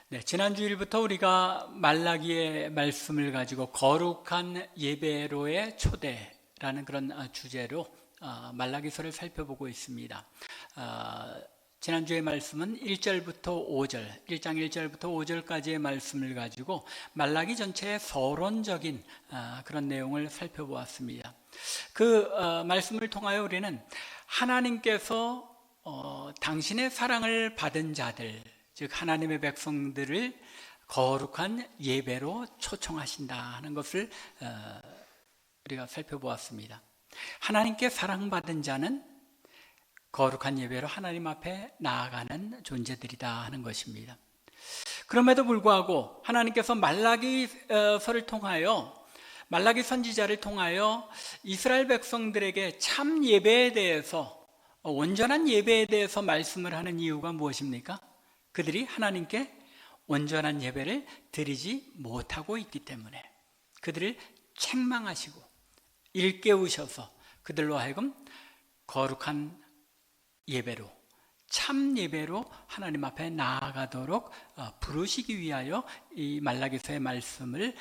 네, 지난 주일부터 우리가 말라기의 말씀을 가지고 거룩한 예배로의 초대라는 그런 주제로 말라기서를 살펴보고 있습니다. 지난주의 말씀은 1절부터 5절, 1장 1절부터 5절까지의 말씀을 가지고 말라기 전체의 서론적인 그런 내용을 살펴보았습니다. 그 말씀을 통하여 우리는 하나님께서 당신의 사랑을 받은 자들, 즉 하나님의 백성들을 거룩한 예배로 초청하신다 하는 것을 우리가 살펴보았습니다. 하나님께 사랑받은 자는 거룩한 예배로 하나님 앞에 나아가는 존재들이다 하는 것입니다. 그럼에도 불구하고 하나님께서 말라기서를 통하여, 말라기 선지자를 통하여 이스라엘 백성들에게 참 예배에 대해서, 온전한 예배에 대해서 말씀을 하는 이유가 무엇입니까? 그들이 하나님께 온전한 예배를 드리지 못하고 있기 때문에 그들을 책망하시고 일깨우셔서 그들로 하여금 거룩한 예배로, 참 예배로 하나님 앞에 나아가도록 부르시기 위하여 이 말라기서의 말씀을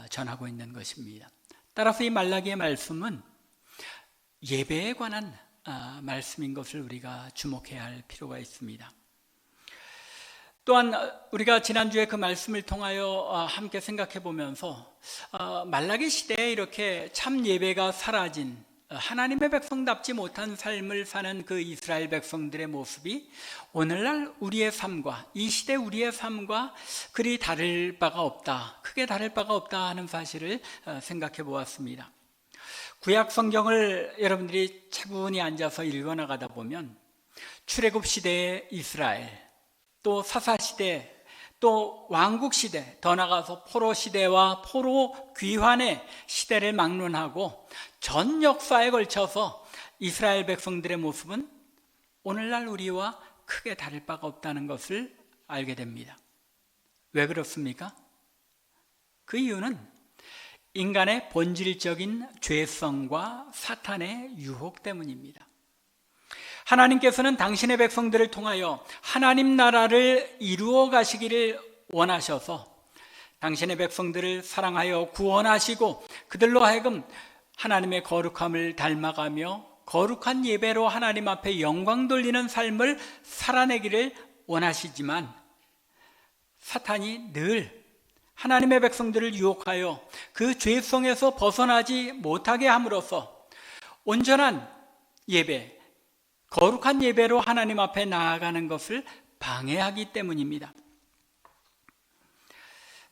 전하고 있는 것입니다. 따라서 이 말라기의 말씀은 예배에 관한 말씀인 것을 우리가 주목해야 할 필요가 있습니다. 또한 우리가 지난주에 그 말씀을 통하여 함께 생각해 보면서 말라기 시대에 이렇게 참 예배가 사라진, 하나님의 백성답지 못한 삶을 사는 그 이스라엘 백성들의 모습이 오늘날 우리의 삶과, 이 시대 우리의 삶과 그리 다를 바가 없다, 크게 다를 바가 없다 하는 사실을 생각해 보았습니다. 구약 성경을 여러분들이 차분히 앉아서 읽어나가다 보면 출애굽 시대의 이스라엘, 또 사사시대, 또 왕국시대, 더 나아가서 포로시대와 포로 귀환의 시대를 막론하고 전 역사에 걸쳐서 이스라엘 백성들의 모습은 오늘날 우리와 크게 다를 바가 없다는 것을 알게 됩니다. 왜 그렇습니까? 그 이유는 인간의 본질적인 죄성과 사탄의 유혹 때문입니다. 하나님께서는 당신의 백성들을 통하여 하나님 나라를 이루어 가시기를 원하셔서 당신의 백성들을 사랑하여 구원하시고 그들로 하여금 하나님의 거룩함을 닮아가며 거룩한 예배로 하나님 앞에 영광 돌리는 삶을 살아내기를 원하시지만 사탄이 늘 하나님의 백성들을 유혹하여 그 죄성에서 벗어나지 못하게 함으로써 온전한 예배, 거룩한 예배로 하나님 앞에 나아가는 것을 방해하기 때문입니다.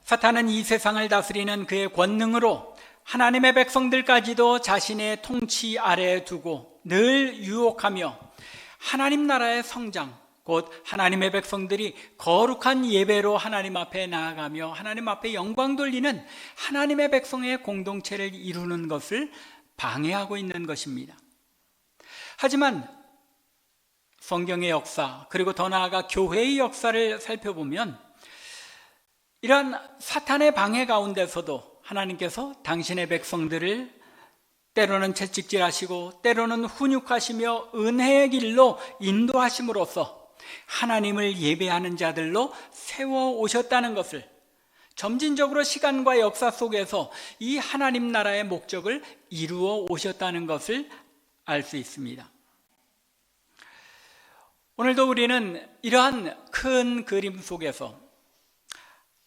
사탄은 이 세상을 다스리는 그의 권능으로 하나님의 백성들까지도 자신의 통치 아래에 두고 늘 유혹하며 하나님 나라의 성장, 곧 하나님의 백성들이 거룩한 예배로 하나님 앞에 나아가며 하나님 앞에 영광 돌리는 하나님의 백성의 공동체를 이루는 것을 방해하고 있는 것입니다. 하지만 성경의 역사, 그리고 더 나아가 교회의 역사를 살펴보면 이러한 사탄의 방해 가운데서도 하나님께서 당신의 백성들을 때로는 채찍질하시고 때로는 훈육하시며 은혜의 길로 인도하심으로써 하나님을 예배하는 자들로 세워오셨다는 것을, 점진적으로 시간과 역사 속에서 이 하나님 나라의 목적을 이루어 오셨다는 것을 알 수 있습니다. 오늘도 우리는 이러한 큰 그림 속에서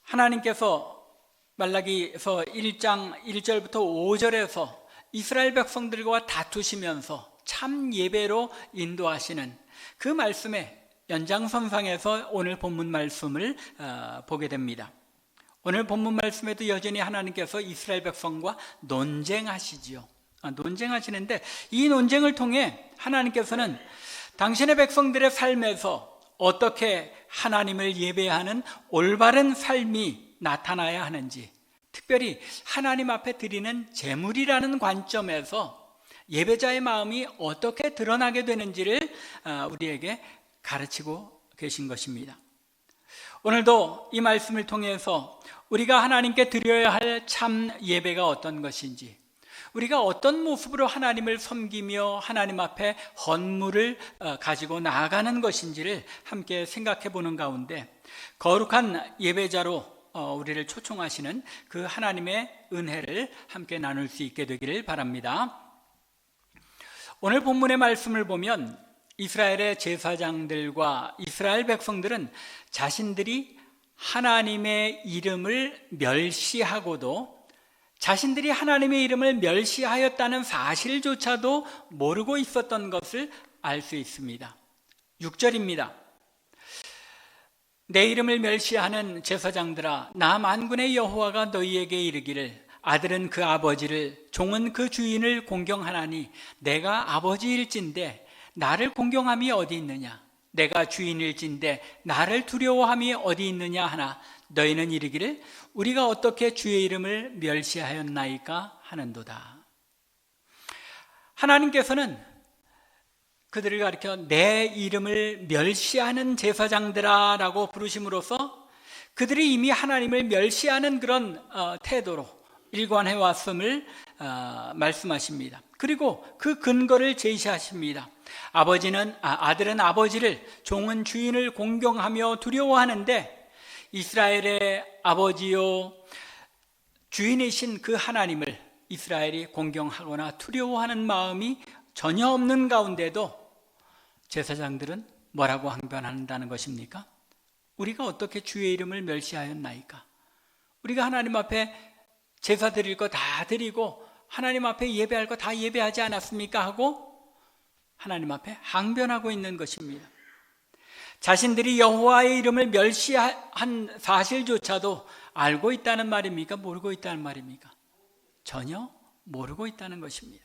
하나님께서 말라기서 1장 1절부터 5절에서 이스라엘 백성들과 다투시면서 참 예배로 인도하시는 그 말씀의 연장선상에서 오늘 본문 말씀을 보게 됩니다. 오늘 본문 말씀에도 여전히 하나님께서 이스라엘 백성과 논쟁하시지요. 논쟁하시는데 이 논쟁을 통해 하나님께서는 당신의 백성들의 삶에서 어떻게 하나님을 예배하는 올바른 삶이 나타나야 하는지, 특별히 하나님 앞에 드리는 제물이라는 관점에서 예배자의 마음이 어떻게 드러나게 되는지를 우리에게 가르치고 계신 것입니다. 오늘도 이 말씀을 통해서 우리가 하나님께 드려야 할 참 예배가 어떤 것인지, 우리가 어떤 모습으로 하나님을 섬기며 하나님 앞에 헌물을 가지고 나아가는 것인지를 함께 생각해 보는 가운데 거룩한 예배자로 우리를 초청하시는 그 하나님의 은혜를 함께 나눌 수 있게 되기를 바랍니다. 오늘 본문의 말씀을 보면 이스라엘의 제사장들과 이스라엘 백성들은 자신들이 하나님의 이름을 멸시하고도 자신들이 하나님의 이름을 멸시하였다는 사실조차도 모르고 있었던 것을 알 수 있습니다. 6절입니다. 내 이름을 멸시하는 제사장들아, 나 만군의 여호와가 너희에게 이르기를 아들은 그 아버지를 종은 그 주인을 공경하나니 내가 아버지일진데 나를 공경함이 어디 있느냐? 내가 주인일진데 나를 두려워함이 어디 있느냐 하나 너희는 이르기를 우리가 어떻게 주의 이름을 멸시하였나이까 하는도다. 하나님께서는 그들을 가리켜 내 이름을 멸시하는 제사장들아 라고 부르심으로써 그들이 이미 하나님을 멸시하는 그런 태도로 일관해 왔음을 말씀하십니다. 그리고 그 근거를 제시하십니다. 아들은 아버지를, 종은 주인을 공경하며 두려워하는데 이스라엘의 아버지요 주인이신 그 하나님을 이스라엘이 공경하거나 두려워하는 마음이 전혀 없는 가운데도 제사장들은 뭐라고 항변한다는 것입니까? 우리가 어떻게 주의 이름을 멸시하였나이까? 우리가 하나님 앞에 제사 드릴 거 다 드리고 하나님 앞에 예배할 거 다 예배하지 않았습니까? 하고 하나님 앞에 항변하고 있는 것입니다. 자신들이 여호와의 이름을 멸시한 사실조차도 알고 있다는 말입니까? 모르고 있다는 말입니까? 전혀 모르고 있다는 것입니다.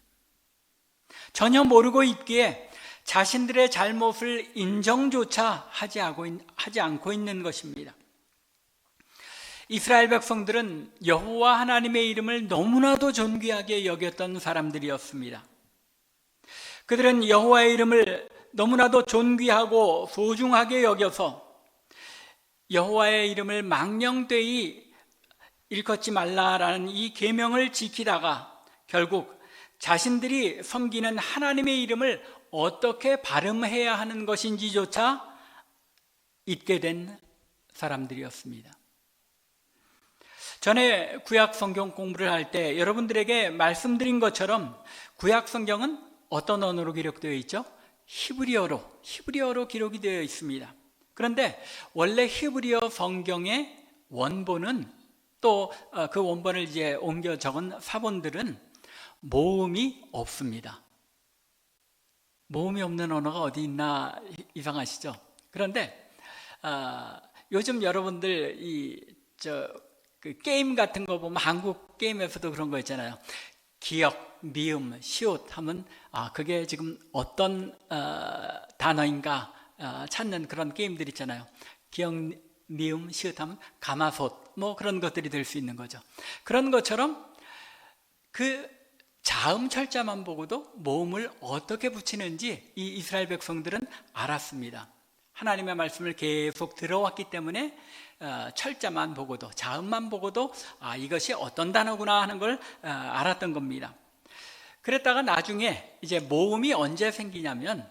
전혀 모르고 있기에 자신들의 잘못을 인정조차 하지 않고 있는 것입니다. 이스라엘 백성들은 여호와 하나님의 이름을 너무나도 존귀하게 여겼던 사람들이었습니다. 그들은 여호와의 이름을 너무나도 존귀하고 소중하게 여겨서 여호와의 이름을 망령되이 일컫지 말라라는 이 계명을 지키다가 결국 자신들이 섬기는 하나님의 이름을 어떻게 발음해야 하는 것인지조차 잊게 된 사람들이었습니다. 전에 구약 성경 공부를 할 때 여러분들에게 말씀드린 것처럼 구약 성경은 어떤 언어로 기록되어 있죠? 히브리어로 기록이 되어 있습니다. 그런데 원래 히브리어 성경의 원본은 또 그 원본을 이제 옮겨 적은 사본들은 모음이 없습니다. 모음이 없는 언어가 어디 있나 이상하시죠? 그런데 요즘 여러분들 그 게임 같은 거 보면 한국 게임에서도 그런 거 있잖아요. 기역, 미음, 시옷 하면 그게 지금 어떤 단어인가 찾는 그런 게임들 있잖아요. 기역, 미음, 시옷 하면 가마솥 뭐 그런 것들이 될 수 있는 거죠. 그런 것처럼 그 자음 철자만 보고도 모음을 어떻게 붙이는지 이 이스라엘 백성들은 알았습니다. 하나님의 말씀을 계속 들어왔기 때문에 철자만 보고도 자음만 보고도 이것이 어떤 단어구나 하는 걸 알았던 겁니다. 그랬다가 나중에 이제 모음이 언제 생기냐면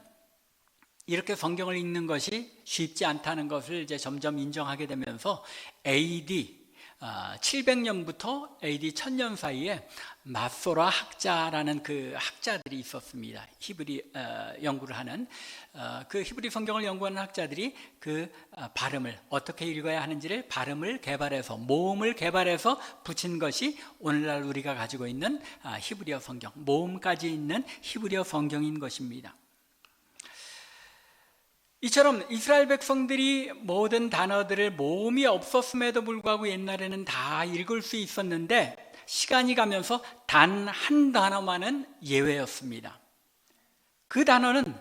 이렇게 성경을 읽는 것이 쉽지 않다는 것을 이제 점점 인정하게 되면서 AD 700년부터 AD 1000년 사이에 마소라 학자라는 그 학자들이 있었습니다. 히브리 연구를 하는 그 히브리 성경을 연구하는 학자들이 그 발음을 어떻게 읽어야 하는지를 발음을 개발해서 모음을 개발해서 붙인 것이 오늘날 우리가 가지고 있는 히브리어 성경, 모음까지 있는 히브리어 성경인 것입니다. 이처럼 이스라엘 백성들이 모든 단어들을 모음이 없었음에도 불구하고 옛날에는 다 읽을 수 있었는데 시간이 가면서 단 한 단어만은 예외였습니다. 그 단어는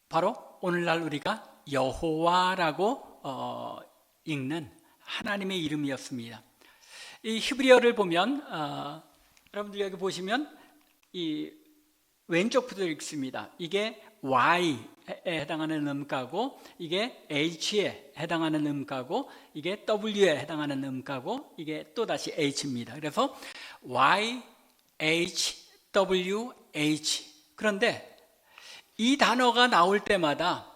바로 오늘날 우리가 여호와라고 읽는 하나님의 이름이었습니다. 이 히브리어를 보면 여러분들 여기 보시면 이 왼쪽부터 읽습니다. 이게 Y에 해당하는 음가고 이게 H에 해당하는 음가고 이게 W에 해당하는 음가고 이게 또다시 H입니다. 그래서 Y, HWH. 그런데 이 단어가 나올 때마다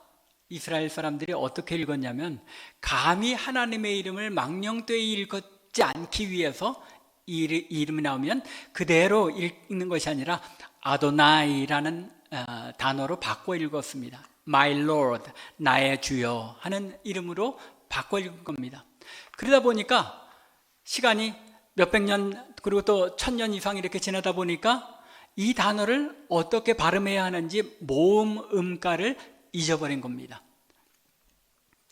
이스라엘 사람들이 어떻게 읽었냐면, 감히 하나님의 이름을 망령되이 읽지 않기 위해서 이 이름이 나오면 그대로 읽는 것이 아니라 아도나이라는 단어로 바꿔 읽었습니다. My Lord, 나의 주여 하는 이름으로 바꿔 읽은 겁니다. 그러다 보니까 시간이 몇백 년, 그리고 또 1000년 이상 이렇게 지나다 보니까 이 단어를 어떻게 발음해야 하는지 모음 음가를 잊어버린 겁니다.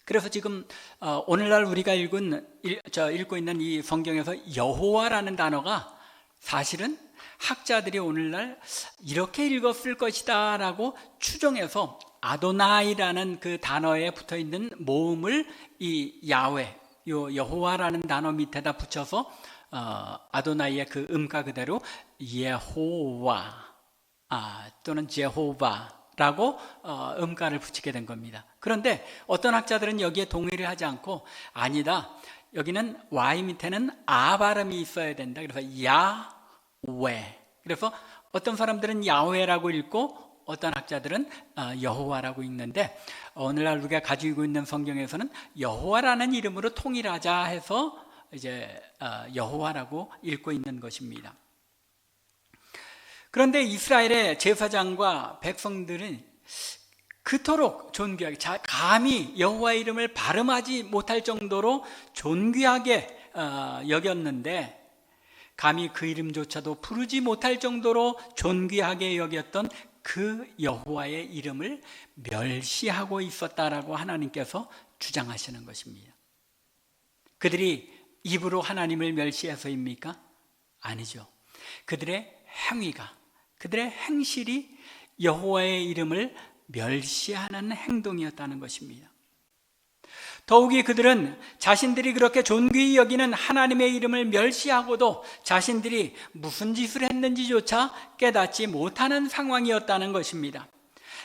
그래서 지금 오늘날 우리가 읽고 있는 이 성경에서 여호와라는 단어가 사실은 학자들이 오늘날 이렇게 읽었을 것이다 라고 추정해서 아도나이라는 그 단어에 붙어 있는 모음을 이 야훼, 요 여호와라는 단어 밑에다 붙여서 아도나이의 그 음가 그대로 예호와 또는 제호바라고 음가를 붙이게 된 겁니다. 그런데 어떤 학자들은 여기에 동의를 하지 않고, 아니다, 여기는 Y 밑에는 아 발음이 있어야 된다. 그래서 야훼. 그래서 어떤 사람들은 야훼라고 읽고 어떤 학자들은 여호와라고 읽는데, 오늘날 우리가 가지고 있는 성경에서는 여호와라는 이름으로 통일하자 해서 이제 여호와라고 읽고 있는 것입니다. 그런데 이스라엘의 제사장과 백성들은 그토록 존귀하게, 감히 여호와의 이름을 발음하지 못할 정도로 존귀하게 여겼는데, 감히 그 이름조차도 부르지 못할 정도로 존귀하게 여겼던 그 여호와의 이름을 멸시하고 있었다라고 하나님께서 주장하시는 것입니다. 그들이 입으로 하나님을 멸시해서입니까? 아니죠. 그들의 행위가, 그들의 행실이 여호와의 이름을 멸시하는 행동이었다는 것입니다. 더욱이 그들은 자신들이 그렇게 존귀히 여기는 하나님의 이름을 멸시하고도 자신들이 무슨 짓을 했는지조차 깨닫지 못하는 상황이었다는 것입니다.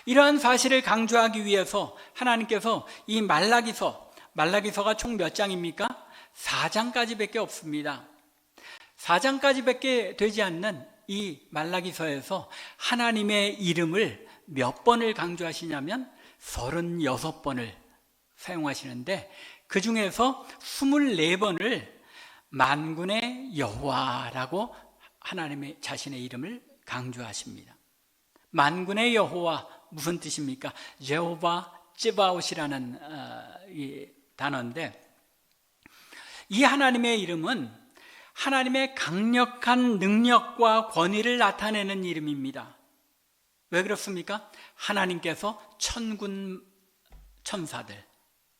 이러한 사실을 강조하기 위해서 하나님께서 이 말라기서가 총 몇 장입니까? 4장까지밖에 없습니다. 4장까지밖에 되지 않는 이 말라기서에서 하나님의 이름을 몇 번을 강조하시냐면 36번을 사용하시는데, 그 중에서 24번을 만군의 여호와라고 하나님의 자신의 이름을 강조하십니다. 만군의 여호와, 무슨 뜻입니까? 제호바 쯔바옷이라는 이 단어인데, 이 하나님의 이름은 하나님의 강력한 능력과 권위를 나타내는 이름입니다. 왜 그렇습니까? 하나님께서 천군 천사들,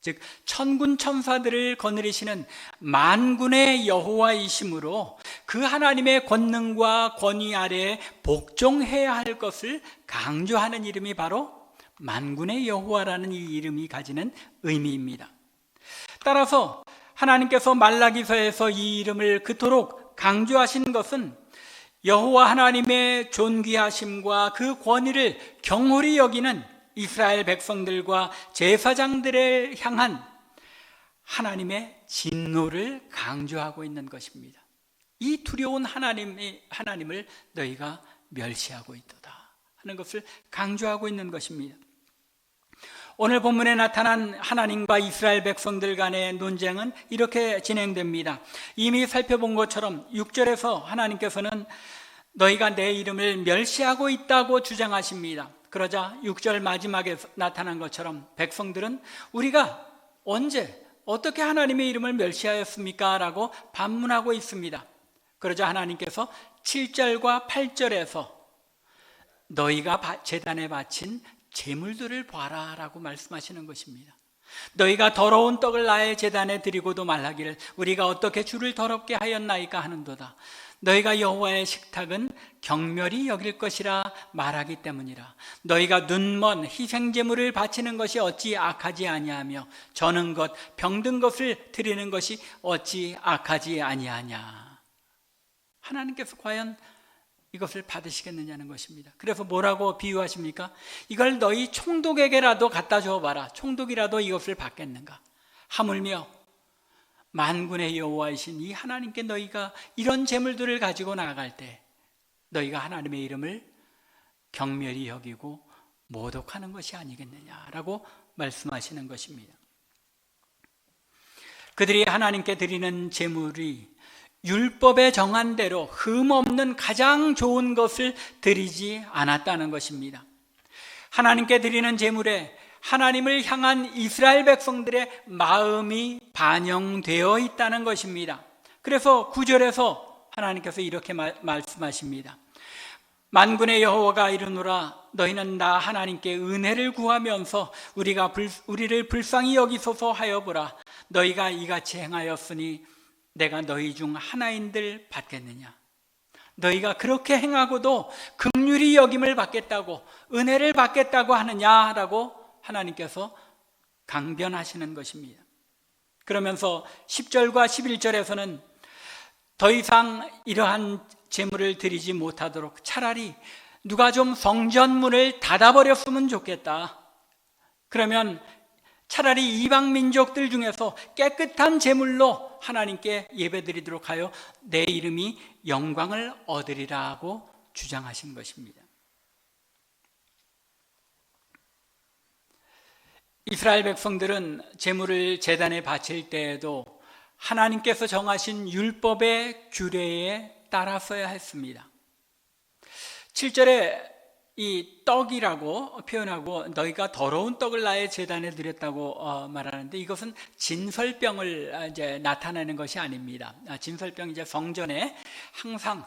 즉 천군 천사들을 거느리시는 만군의 여호와이시므로 그 하나님의 권능과 권위 아래에 복종해야 할 것을 강조하는 이름이 바로 만군의 여호와라는 이 이름이 가지는 의미입니다. 따라서 하나님께서 말라기서에서 이 이름을 그토록 강조하신 것은 여호와 하나님의 존귀하심과 그 권위를 경홀히 여기는 이스라엘 백성들과 제사장들을 향한 하나님의 진노를 강조하고 있는 것입니다. 이 두려운 하나님을 너희가 멸시하고 있도다 하는 것을 강조하고 있는 것입니다. 오늘 본문에 나타난 하나님과 이스라엘 백성들 간의 논쟁은 이렇게 진행됩니다. 이미 살펴본 것처럼 6절에서 하나님께서는 너희가 내 이름을 멸시하고 있다고 주장하십니다. 그러자 6절 마지막에 나타난 것처럼 백성들은 우리가 언제 어떻게 하나님의 이름을 멸시하였습니까? 라고 반문하고 있습니다. 그러자 하나님께서 7절과 8절에서 너희가 제단에 바친 제물들을 봐라 라고 말씀하시는 것입니다. 너희가 더러운 떡을 나의 제단에 드리고도 말하기를 우리가 어떻게 주를 더럽게 하였나이까 하는도다. 너희가 여호와의 식탁은 경멸히 여길 것이라 말하기 때문이라. 너희가 눈먼 희생제물을 바치는 것이 어찌 악하지 아니하며 저는 것 병든 것을 드리는 것이 어찌 악하지 아니하냐. 하나님께서 과연 이것을 받으시겠느냐는 것입니다. 그래서 뭐라고 비유하십니까? 이걸 너희 총독에게라도 갖다 줘봐라. 총독이라도 이것을 받겠는가? 하물며 만군의 여호와이신 이 하나님께 너희가 이런 재물들을 가지고 나아갈 때 너희가 하나님의 이름을 경멸히 여기고 모독하는 것이 아니겠느냐라고 말씀하시는 것입니다. 그들이 하나님께 드리는 제물이 율법에 정한 대로 흠없는 가장 좋은 것을 드리지 않았다는 것입니다. 하나님께 드리는 제물에 하나님을 향한 이스라엘 백성들의 마음이 반영되어 있다는 것입니다. 그래서 9절에서 하나님께서 이렇게 말씀하십니다. 만군의 여호와가 이르노라, 너희는 나 하나님께 은혜를 구하면서 우리를 불쌍히 여기소서 하여 보라. 너희가 이같이 행하였으니 내가 너희 중 하나인들 받겠느냐. 너희가 그렇게 행하고도 긍휼히 여김을 받겠다고, 은혜를 받겠다고 하느냐라고 하나님께서 강변하시는 것입니다. 그러면서 10절과 11절에서는 더 이상 이러한 제물을 드리지 못하도록 차라리 누가 좀 성전문을 닫아버렸으면 좋겠다. 그러면 차라리 이방 민족들 중에서 깨끗한 제물로 하나님께 예배드리도록 하여 내 이름이 영광을 얻으리라고 주장하신 것입니다. 이스라엘 백성들은 제물을 제단에 바칠 때에도 하나님께서 정하신 율법의 규례에 따랐어야 했습니다. 7절에 이 떡이라고 표현하고 너희가 더러운 떡을 나의 제단에 드렸다고 말하는데, 이것은 진설병을 이제 나타내는 것이 아닙니다. 진설병, 이제 성전에 항상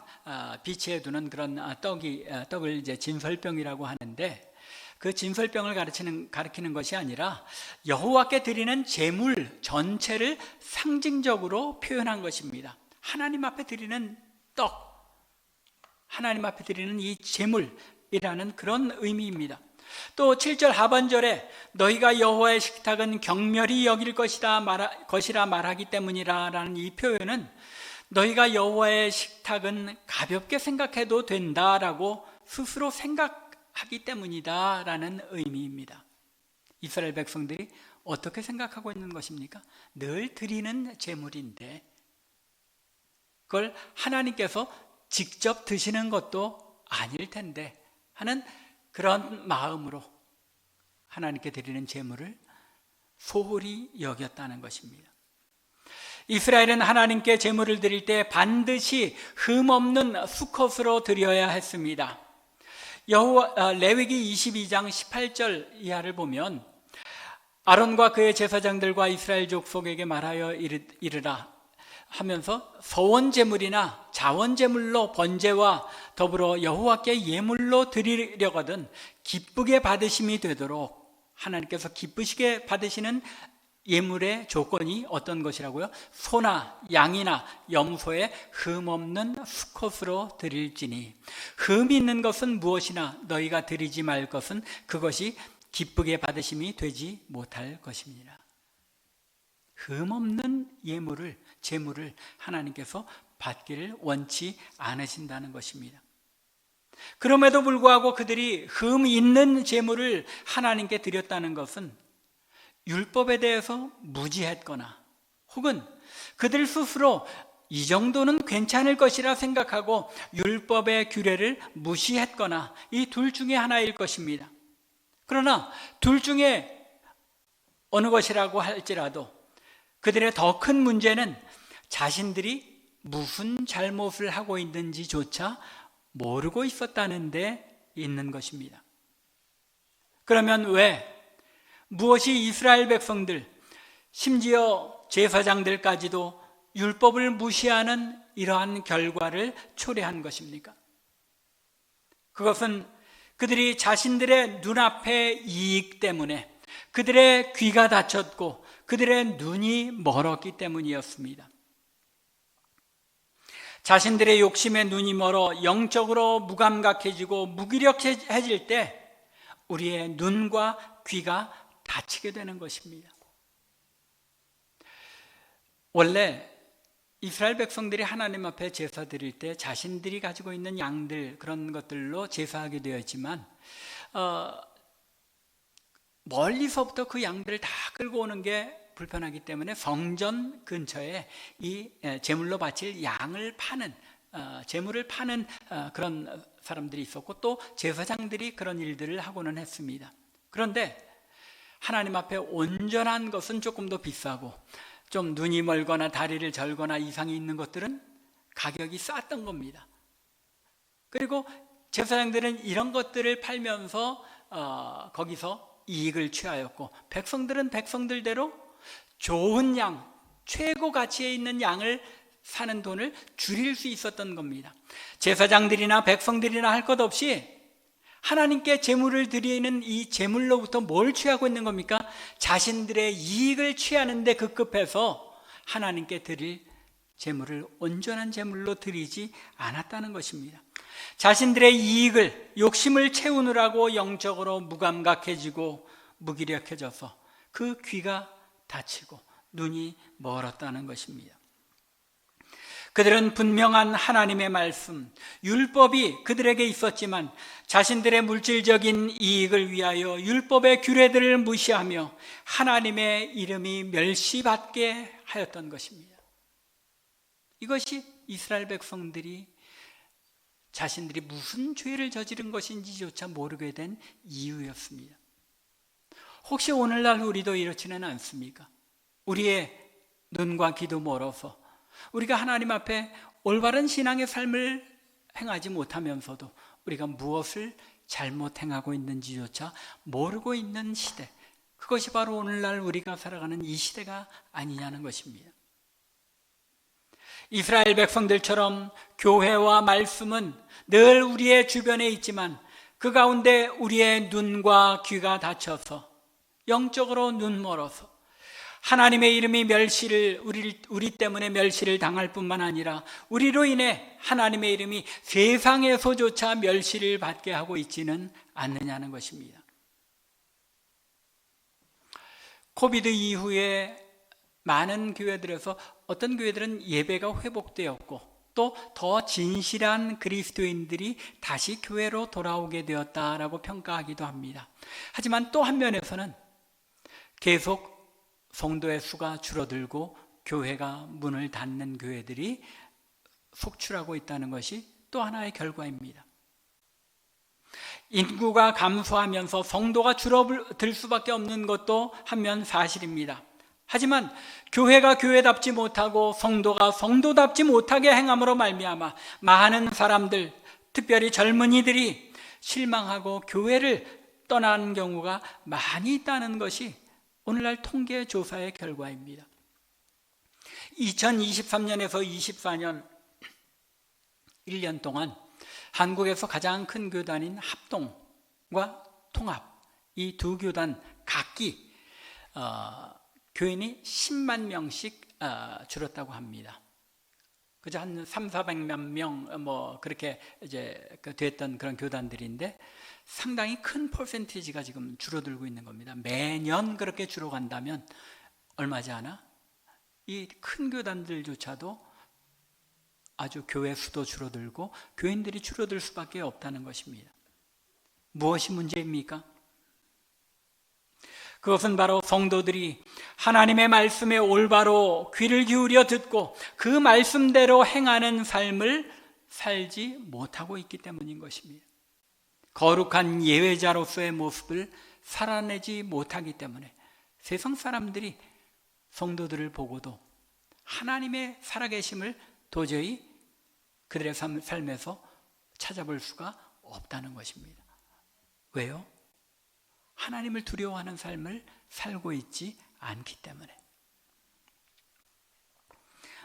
비치해 두는 그런 떡을 이제 진설병이라고 하는데, 그 진설병을 가리키는 것이 아니라 여호와께 드리는 제물 전체를 상징적으로 표현한 것입니다. 하나님 앞에 드리는 떡, 하나님 앞에 드리는 이 제물이라는 그런 의미입니다. 또 7절 하반절에 너희가 여호와의 식탁은 경멸히 여길 것이라 말하기 때문이라 라는 이 표현은 너희가 여호와의 식탁은 가볍게 생각해도 된다라고 스스로 생각하기 때문이다 라는 의미입니다. 이스라엘 백성들이 어떻게 생각하고 있는 것입니까? 늘 드리는 제물인데 그걸 하나님께서 직접 드시는 것도 아닐 텐데 하는 그런 마음으로 하나님께 드리는 제물을 소홀히 여겼다는 것입니다. 이스라엘은 하나님께 제물을 드릴 때 반드시 흠없는 수컷으로 드려야 했습니다. 레위기 22장 18절 이하를 보면 아론과 그의 제사장들과 이스라엘 족속에게 말하여 이르라 하면서 서원 제물이나 자원 제물로 번제와 더불어 여호와께 예물로 드리려거든 기쁘게 받으심이 되도록, 하나님께서 기쁘시게 받으시는 예물의 조건이 어떤 것이라고요? 소나 양이나 염소의 흠없는 수컷으로 드릴지니, 흠이 있는 것은 무엇이나 너희가 드리지 말 것은 그것이 기쁘게 받으심이 되지 못할 것입니다. 흠없는 제물을 하나님께서 받기를 원치 않으신다는 것입니다. 그럼에도 불구하고 그들이 흠 있는 제물을 하나님께 드렸다는 것은 율법에 대해서 무지했거나 혹은 그들 스스로 이 정도는 괜찮을 것이라 생각하고 율법의 규례를 무시했거나 이 둘 중에 하나일 것입니다. 그러나 둘 중에 어느 것이라고 할지라도 그들의 더 큰 문제는 자신들이 무슨 잘못을 하고 있는지조차 모르고 있었다는 데 있는 것입니다. 그러면 왜 무엇이 이스라엘 백성들, 심지어 제사장들까지도 율법을 무시하는 이러한 결과를 초래한 것입니까? 그것은 그들이 자신들의 눈앞의 이익 때문에 그들의 귀가 닫혔고 그들의 눈이 멀었기 때문이었습니다. 자신들의 욕심에 눈이 멀어 영적으로 무감각해지고 무기력해질 때 우리의 눈과 귀가 닫히게 되는 것입니다. 원래 이스라엘 백성들이 하나님 앞에 제사 드릴 때 자신들이 가지고 있는 양들, 그런 것들로 제사하게 되어 있지만 멀리서부터 그 양들을 다 끌고 오는 게 불편하기 때문에 성전 근처에 이 제물로 바칠 양을 파는 재물을 파는 그런 사람들이 있었고 또 제사장들이 그런 일들을 하고는 했습니다. 그런데 하나님 앞에 온전한 것은 조금 더 비싸고 좀 눈이 멀거나 다리를 절거나 이상이 있는 것들은 가격이 쌌던 겁니다. 그리고 제사장들은 이런 것들을 팔면서 거기서 이익을 취하였고 백성들은 백성들대로 좋은 양, 최고 가치에 있는 양을 사는 돈을 줄일 수 있었던 겁니다. 제사장들이나 백성들이나 할 것 없이 하나님께 제물을 드리는 이 제물로부터 뭘 취하고 있는 겁니까? 자신들의 이익을 취하는 데 급급해서 하나님께 드릴 제물을 온전한 제물로 드리지 않았다는 것입니다. 자신들의 이익을, 욕심을 채우느라고 영적으로 무감각해지고 무기력해져서 그 귀가 닫히고 눈이 멀었다는 것입니다. 그들은 분명한 하나님의 말씀, 율법이 그들에게 있었지만 자신들의 물질적인 이익을 위하여 율법의 규례들을 무시하며 하나님의 이름이 멸시받게 하였던 것입니다. 이것이 이스라엘 백성들이 자신들이 무슨 죄를 저지른 것인지조차 모르게 된 이유였습니다. 혹시 오늘날 우리도 이렇지는 않습니까? 우리의 눈과 귀도 멀어서 우리가 하나님 앞에 올바른 신앙의 삶을 행하지 못하면서도 우리가 무엇을 잘못 행하고 있는지조차 모르고 있는 시대, 그것이 바로 오늘날 우리가 살아가는 이 시대가 아니냐는 것입니다. 이스라엘 백성들처럼 교회와 말씀은 늘 우리의 주변에 있지만 그 가운데 우리의 눈과 귀가 닫혀서 영적으로 눈 멀어서 하나님의 이름이 우리 때문에 멸시를 당할 뿐만 아니라 우리로 인해 하나님의 이름이 세상에서조차 멸시를 받게 하고 있지는 않느냐는 것입니다. 코비드 이후에 많은 교회들에서 어떤 교회들은 예배가 회복되었고 또 더 진실한 그리스도인들이 다시 교회로 돌아오게 되었다라고 평가하기도 합니다. 하지만 또 한 면에서는 계속 성도의 수가 줄어들고 교회가 문을 닫는 교회들이 속출하고 있다는 것이 또 하나의 결과입니다. 인구가 감소하면서 성도가 줄어들 수밖에 없는 것도 한면 사실입니다. 하지만 교회가 교회답지 못하고 성도가 성도답지 못하게 행함으로 말미암아 많은 사람들, 특별히 젊은이들이 실망하고 교회를 떠나는 경우가 많이 있다는 것이 오늘날 통계 조사의 결과입니다. 2023년에서 24년 1년 동안 한국에서 가장 큰 교단인 합동과 통합, 이 두 교단 각기 교인이 10만 명씩 줄었다고 합니다. 그저 한 300~400만 명 그렇게 이제 됐던 그런 교단들인데 상당히 큰 퍼센티지가 지금 줄어들고 있는 겁니다. 매년 그렇게 줄어간다면 얼마지 않아? 이 큰 교단들조차도 아주 교회 수도 줄어들고 교인들이 줄어들 수밖에 없다는 것입니다. 무엇이 문제입니까? 그것은 바로 성도들이 하나님의 말씀에 올바로 귀를 기울여 듣고 그 말씀대로 행하는 삶을 살지 못하고 있기 때문인 것입니다. 거룩한 예외자로서의 모습을 살아내지 못하기 때문에 세상 사람들이 성도들을 보고도 하나님의 살아계심을 도저히 그들의 삶에서 찾아볼 수가 없다는 것입니다. 왜요? 하나님을 두려워하는 삶을 살고 있지 않기 때문에.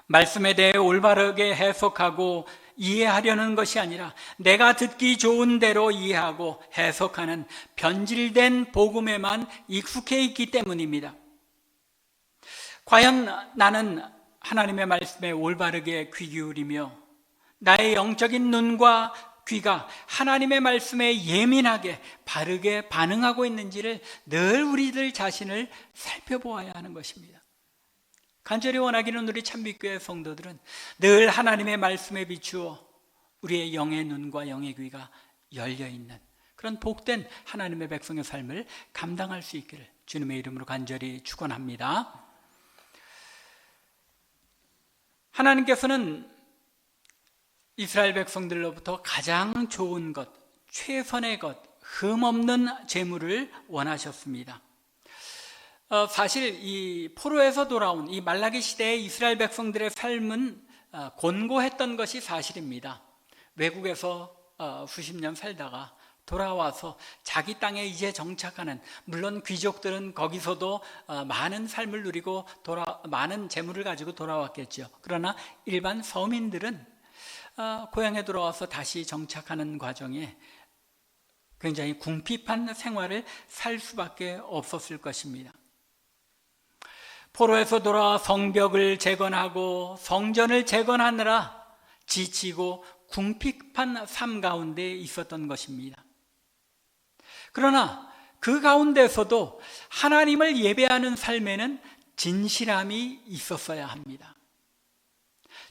말씀에 대해 올바르게 해석하고 이해하려는 것이 아니라 내가 듣기 좋은 대로 이해하고 해석하는 변질된 복음에만 익숙해 있기 때문입니다. 과연 나는 하나님의 말씀에 올바르게 귀 기울이며 나의 영적인 눈과 귀가 하나님의 말씀에 예민하게 바르게 반응하고 있는지를 늘 우리들 자신을 살펴보아야 하는 것입니다. 간절히 원하기는 우리 참빛교회 성도들은 늘 하나님의 말씀에 비추어 우리의 영의 눈과 영의 귀가 열려있는 그런 복된 하나님의 백성의 삶을 감당할 수 있기를 주님의 이름으로 간절히 축원합니다. 하나님께서는 이스라엘 백성들로부터 가장 좋은 것, 최선의 것, 흠없는 재물을 원하셨습니다. 사실 이 포로에서 돌아온 이 말라기 시대의 이스라엘 백성들의 삶은 곤고했던 것이 사실입니다. 외국에서 수십 년 살다가 돌아와서 자기 땅에 이제 정착하는, 물론 귀족들은 거기서도 많은 삶을 누리고 많은 재물을 가지고 돌아왔겠죠. 그러나 일반 서민들은 고향에 돌아와서 다시 정착하는 과정에 굉장히 궁핍한 생활을 살 수밖에 없었을 것입니다. 포로에서 돌아와 성벽을 재건하고 성전을 재건하느라 지치고 궁핍한 삶 가운데 있었던 것입니다. 그러나 그 가운데서도 하나님을 예배하는 삶에는 진실함이 있었어야 합니다.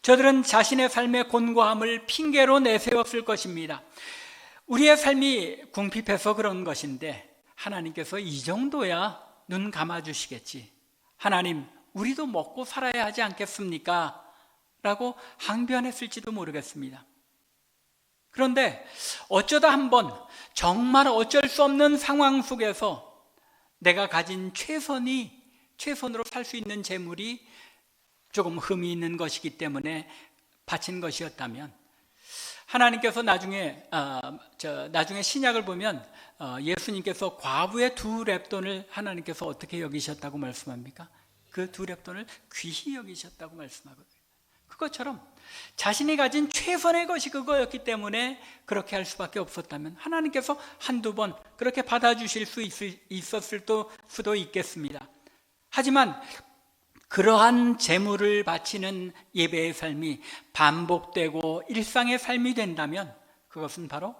저들은 자신의 삶의 곤고함을 핑계로 내세웠을 것입니다. 우리의 삶이 궁핍해서 그런 것인데 하나님께서 이 정도야 눈 감아주시겠지, 하나님 우리도 먹고 살아야 하지 않겠습니까? 라고 항변했을지도 모르겠습니다. 그런데 어쩌다 한번 정말 어쩔 수 없는 상황 속에서 내가 가진 최선으로 살 수 있는 재물이 조금 흠이 있는 것이기 때문에 바친 것이었다면, 하나님께서 나중에 신약을 보면 예수님께서 과부의 2렙돈을 하나님께서 어떻게 여기셨다고 말씀합니까? 그 2렙돈을 귀히 여기셨다고 말씀하거든요. 그것처럼 자신이 가진 최선의 것이 그거였기 때문에 그렇게 할 수밖에 없었다면 하나님께서 한두 번 그렇게 받아주실 수 있었을 수도 있겠습니다. 하지만 그러한 재물을 바치는 예배의 삶이 반복되고 일상의 삶이 된다면 그것은 바로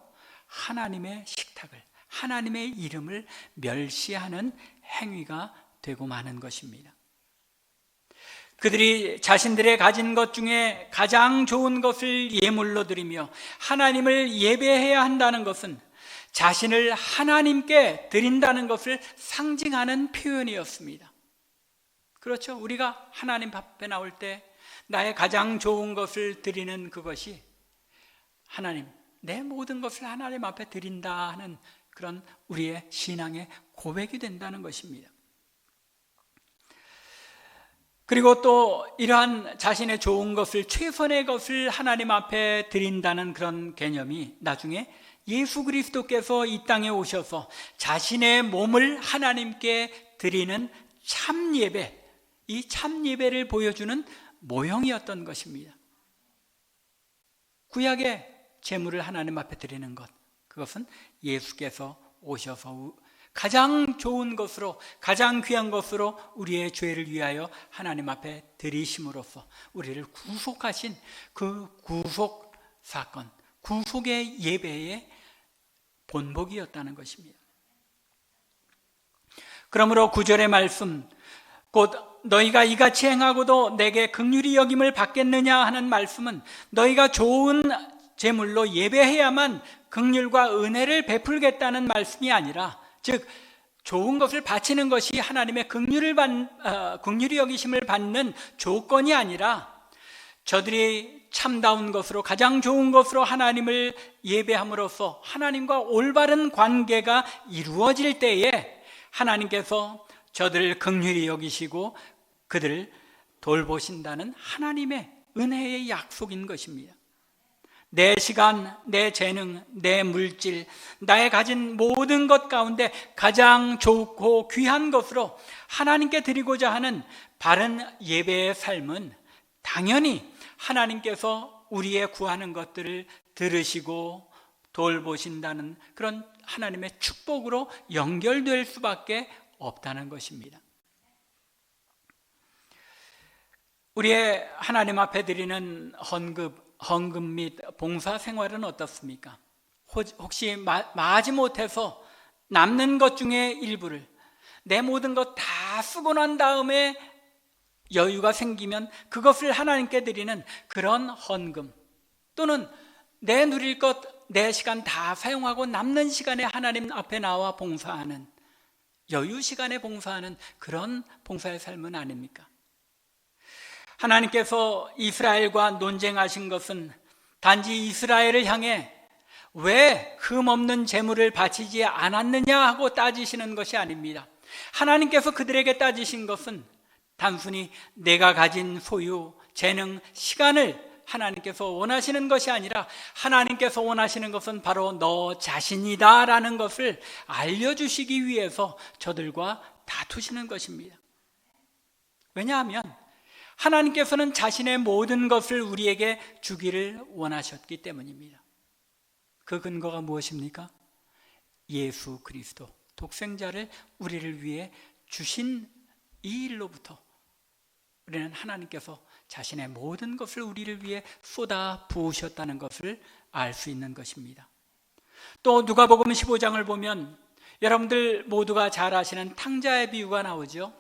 하나님의 식탁을, 하나님의 이름을 멸시하는 행위가 되고 마는 것입니다. 그들이 자신들의 가진 것 중에 가장 좋은 것을 예물로 드리며 하나님을 예배해야 한다는 것은 자신을 하나님께 드린다는 것을 상징하는 표현이었습니다. 그렇죠. 우리가 하나님 앞에 나올 때 나의 가장 좋은 것을 드리는 그것이 하나님, 내 모든 것을 하나님 앞에 드린다 하는 그런 우리의 신앙의 고백이 된다는 것입니다. 그리고 또 이러한 자신의 좋은 것을, 최선의 것을 하나님 앞에 드린다는 그런 개념이 나중에 예수 그리스도께서 이 땅에 오셔서 자신의 몸을 하나님께 드리는 참 예배, 이 참 예배를 보여주는 모형이었던 것입니다. 구약의 제물을 하나님 앞에 드리는 것, 그것은 예수께서 오셔서 가장 좋은 것으로, 가장 귀한 것으로 우리의 죄를 위하여 하나님 앞에 드리심으로써 우리를 구속하신 그 구속 사건, 구속의 예배의 본복이었다는 것입니다. 그러므로 9절의 말씀, 곧 너희가 이같이 행하고도 내게 긍휼히 여김을 받겠느냐 하는 말씀은 너희가 좋은 제물로 예배해야만 긍휼과 은혜를 베풀겠다는 말씀이 아니라, 즉 좋은 것을 바치는 것이 하나님의 긍휼히 여기심을 받는 조건이 아니라, 저들이 참다운 것으로, 가장 좋은 것으로 하나님을 예배함으로써 하나님과 올바른 관계가 이루어질 때에 하나님께서 저들을 긍휼히 여기시고 그들을 돌보신다는 하나님의 은혜의 약속인 것입니다. 내 시간, 내 재능, 내 물질, 나의 가진 모든 것 가운데 가장 좋고 귀한 것으로 하나님께 드리고자 하는 바른 예배의 삶은 당연히 하나님께서 우리의 구하는 것들을 들으시고 돌보신다는 그런 하나님의 축복으로 연결될 수밖에 없다는 것입니다. 우리의 하나님 앞에 드리는 헌금 및 봉사 생활은 어떻습니까? 혹시 마지못해서 남는 것 중에 일부를, 내 모든 것 다 쓰고 난 다음에 여유가 생기면 그것을 하나님께 드리는 그런 헌금, 또는 내 누릴 것, 내 시간 다 사용하고 남는 시간에 하나님 앞에 나와 봉사하는, 여유 시간에 봉사하는 그런 봉사의 삶은 아닙니까? 하나님께서 이스라엘과 논쟁하신 것은 단지 이스라엘을 향해 왜 흠없는 제물을 바치지 않았느냐 하고 따지시는 것이 아닙니다. 하나님께서 그들에게 따지신 것은 단순히 내가 가진 소유, 재능, 시간을 하나님께서 원하시는 것이 아니라 하나님께서 원하시는 것은 바로 너 자신이다 라는 것을 알려주시기 위해서 저들과 다투시는 것입니다. 왜냐하면 하나님께서는 자신의 모든 것을 우리에게 주기를 원하셨기 때문입니다. 그 근거가 무엇입니까? 예수 그리스도 독생자를 우리를 위해 주신 이 일로부터 우리는 하나님께서 자신의 모든 것을 우리를 위해 쏟아 부으셨다는 것을 알 수 있는 것입니다. 또 누가복음 15장을 보면 여러분들 모두가 잘 아시는 탕자의 비유가 나오죠.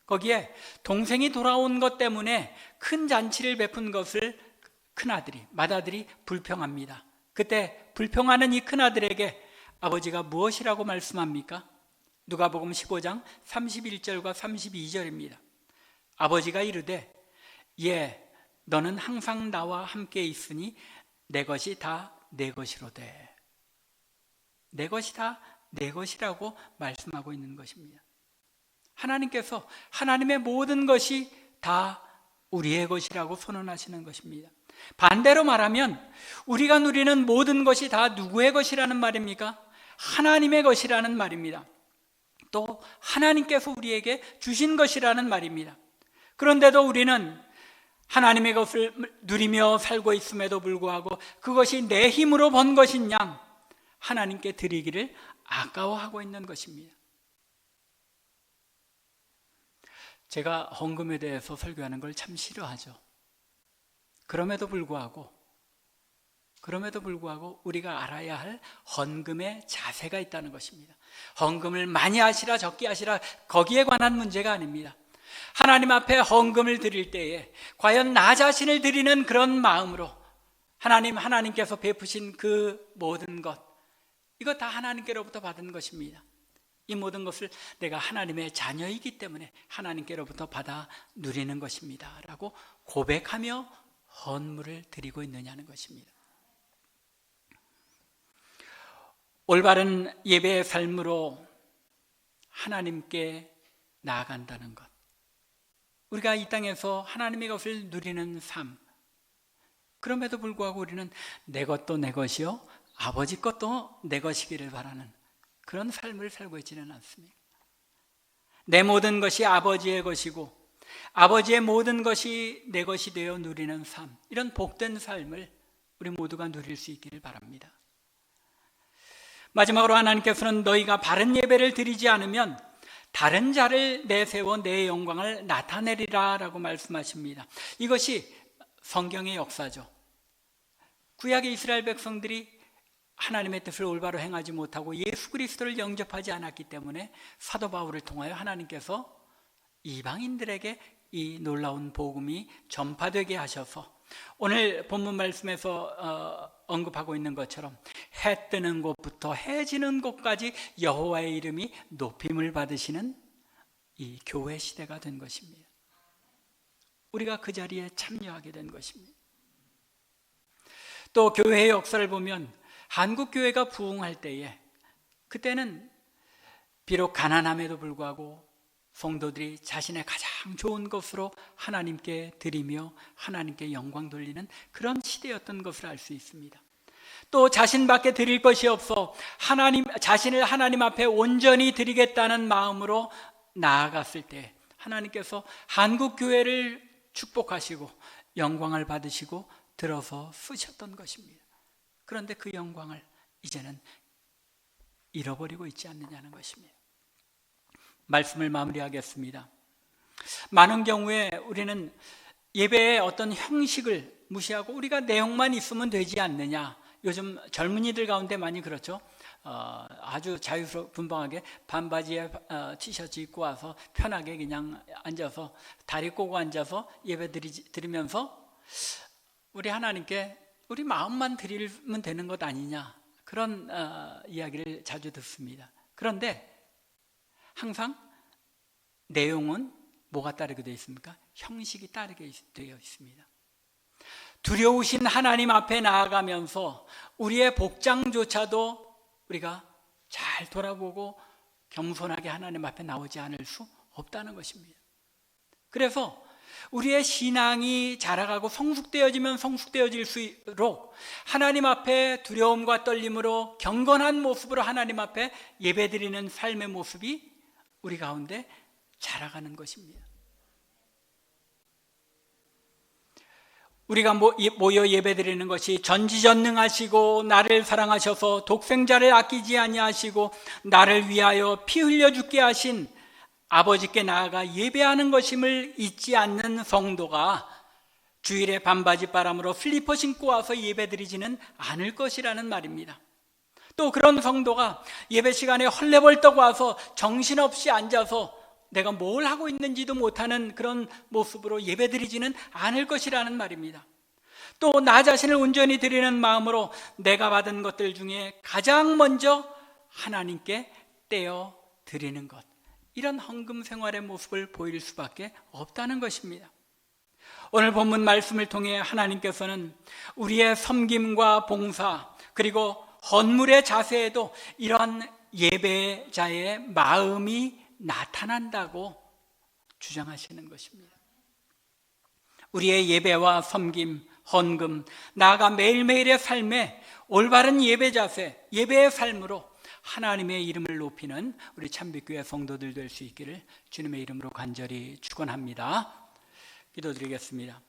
거기에 동생이 돌아온 것 때문에 큰 잔치를 베푼 것을 맏아들이 불평합니다. 그때 불평하는 이 큰아들에게 아버지가 무엇이라고 말씀합니까? 누가복음 15장 31절과 32절입니다. 아버지가 이르되 너는 항상 나와 함께 있으니 내 것이 다 내 것이로되. 내 것이 다 내 것이라고 말씀하고 있는 것입니다. 하나님께서 하나님의 모든 것이 다 우리의 것이라고 선언하시는 것입니다. 반대로 말하면 우리가 누리는 모든 것이 다 누구의 것이라는 말입니까? 하나님의 것이라는 말입니다. 또 하나님께서 우리에게 주신 것이라는 말입니다. 그런데도 우리는 하나님의 것을 누리며 살고 있음에도 불구하고 그것이 내 힘으로 번 것인 양 하나님께 드리기를 아까워하고 있는 것입니다. 제가 헌금에 대해서 설교하는 걸 참 싫어하죠. 그럼에도 불구하고 우리가 알아야 할 헌금의 자세가 있다는 것입니다. 헌금을 많이 하시라 적게 하시라 거기에 관한 문제가 아닙니다. 하나님 앞에 헌금을 드릴 때에 과연 나 자신을 드리는 그런 마음으로 하나님께서 베푸신 그 모든 것, 이거 다 하나님께로부터 받은 것입니다. 이 모든 것을 내가 하나님의 자녀이기 때문에 하나님께로부터 받아 누리는 것입니다 라고 고백하며 헌물을 드리고 있느냐는 것입니다. 올바른 예배의 삶으로 하나님께 나아간다는 것, 우리가 이 땅에서 하나님의 것을 누리는 삶, 그럼에도 불구하고 우리는 내 것도 내 것이요 아버지 것도 내 것이기를 바라는 그런 삶을 살고 있지는 않습니다. 내 모든 것이 아버지의 것이고 아버지의 모든 것이 내 것이 되어 누리는 삶, 이런 복된 삶을 우리 모두가 누릴 수 있기를 바랍니다. 마지막으로 하나님께서는 너희가 바른 예배를 드리지 않으면 다른 자를 내세워 내 영광을 나타내리라 라고 말씀하십니다. 이것이 성경의 역사죠. 구약의 이스라엘 백성들이 하나님의 뜻을 올바로 행하지 못하고 예수 그리스도를 영접하지 않았기 때문에 사도 바울을 통하여 하나님께서 이방인들에게 이 놀라운 복음이 전파되게 하셔서 오늘 본문 말씀에서 언급하고 있는 것처럼 해 뜨는 곳부터 해 지는 곳까지 여호와의 이름이 높임을 받으시는 이 교회 시대가 된 것입니다. 우리가 그 자리에 참여하게 된 것입니다. 또 교회의 역사를 보면 한국 교회가 부흥할 때에 그때는 비록 가난함에도 불구하고 성도들이 자신의 가장 좋은 것으로 하나님께 드리며 하나님께 영광 돌리는 그런 시대였던 것을 알 수 있습니다. 또 자신밖에 드릴 것이 없어 자신을 하나님 앞에 온전히 드리겠다는 마음으로 나아갔을 때 하나님께서 한국 교회를 축복하시고 영광을 받으시고 들어서 쓰셨던 것입니다. 그런데 그 영광을 이제는 잃어버리고 있지 않느냐는 것입니다. 말씀을 마무리하겠습니다. 많은 경우에 우리는 예배의 어떤 형식을 무시하고 우리가 내용만 있으면 되지 않느냐, 요즘 젊은이들 가운데 많이 그렇죠. 아주 자유분방하게 반바지에 티셔츠 입고 와서 편하게 그냥 앉아서 다리 꼬고 앉아서 예배 드리면서 우리 하나님께 우리 마음만 드리면 되는 것 아니냐, 그런 이야기를 자주 듣습니다. 그런데 항상 내용은 뭐가 따르게 되어 있습니까? 형식이 따르게 되어 있습니다. 두려우신 하나님 앞에 나아가면서 우리의 복장조차도 우리가 잘 돌아보고 겸손하게 하나님 앞에 나오지 않을 수 없다는 것입니다. 그래서 우리의 신앙이 자라가고 성숙되어지면 성숙되어질수록 하나님 앞에 두려움과 떨림으로 경건한 모습으로 하나님 앞에 예배드리는 삶의 모습이 우리 가운데 자라가는 것입니다. 우리가 모여 예배드리는 것이 전지전능하시고 나를 사랑하셔서 독생자를 아끼지 아니하시고 나를 위하여 피 흘려 죽게 하신 아버지께 나아가 예배하는 것임을 잊지 않는 성도가 주일에 반바지 바람으로 슬리퍼 신고 와서 예배드리지는 않을 것이라는 말입니다. 또 그런 성도가 예배 시간에 헐레벌떡 와서 정신없이 앉아서 내가 뭘 하고 있는지도 못하는 그런 모습으로 예배드리지는 않을 것이라는 말입니다. 또 나 자신을 온전히 드리는 마음으로 내가 받은 것들 중에 가장 먼저 하나님께 떼어 드리는 것, 이런 헌금 생활의 모습을 보일 수밖에 없다는 것입니다. 오늘 본문 말씀을 통해 하나님께서는 우리의 섬김과 봉사 그리고 헌물의 자세에도 이러한 예배자의 마음이 나타난다고 주장하시는 것입니다. 우리의 예배와 섬김, 헌금, 나아가 매일매일의 삶에 올바른 예배 자세, 예배의 삶으로 하나님의 이름을 높이는 우리 참빛교회 성도들 될 수 있기를 주님의 이름으로 간절히 축원합니다. 기도드리겠습니다.